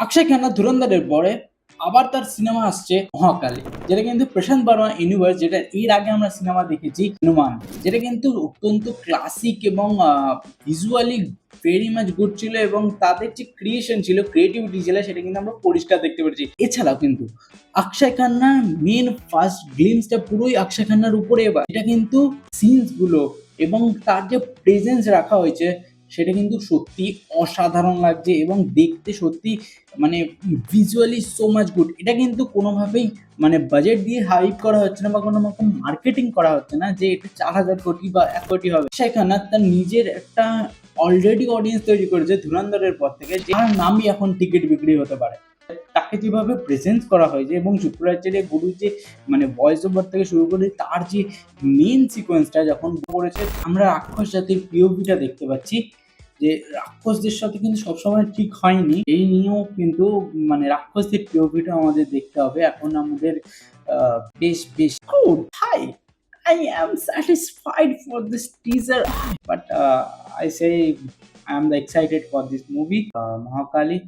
অক্ষয় খান্না ধুরন্ধরের পরে আবার তার সিনেমা আসছে মহাকালী, যেটা কিন্তু প্রশান্ত বর্মা ইউনিভার্স, যেটা এর আগে আমরা সিনেমা দেখেছি হনুমান, যেটা কিন্তু অত্যন্ত ক্লাসিক এবং ভিজুয়ালি ভেরি মাচ গুড ছিল, এবং তাদের যে ক্রিয়েশন ছিল, ক্রিয়েটিভিটি ছিল, সেটা কিন্তু আমরা পরিষ্কার দেখতে পেরেছি। এছাড়াও কিন্তু অক্ষয় খান্নার মেন ফার্স্ট গ্লিমসটা পুরোই অক্ষয় খান্নার উপরে। এবার এটা কিন্তু সিনস গুলো এবং তার যে প্রেজেন্স রাখা হয়েছে, সেটা কিন্তু সত্যি অসাধারণ লাগছে এবং দেখতে সত্যি মানে ভিজুয়ালি সো মাচ গুড। এটা কিন্তু কোনোভাবেই মানে বাজেট দিয়ে হাইপ করা হচ্ছে না বা কোনো রকম মার্কেটিং করা হচ্ছে না যে এটা 4,000 কোটি বা 1 কোটি হবে। সেখানে তার নিজের একটা অলরেডি অডিয়েন্স তৈরি করেছে ধুরন্ধরের পর থেকে, যার নামই এখন টিকিট বিক্রি হতে পারে। তাকে যেভাবে প্রেজেন্স করা হয়েছে এবং শুক্রাচার্য গুরু যে মানে ভয়েস ওভার থেকে শুরু করে তার যে মেন সিকোয়েন্সটা যখন করেছে, আমরা রাক্ষস জাতির পিওভিটা দেখতে পাচ্ছি যে রাক্ষসদের সাথে কিন্তু সবসময় ঠিক হয়নি। এই নিয়েও কিন্তু মানে রাক্ষসদের পিওভিটা আমাদের দেখতে হবে। এখন আমাদের বেশ বেশ good high, I am satisfied for this teaser, but I say I am excited for this movie, Mahakali.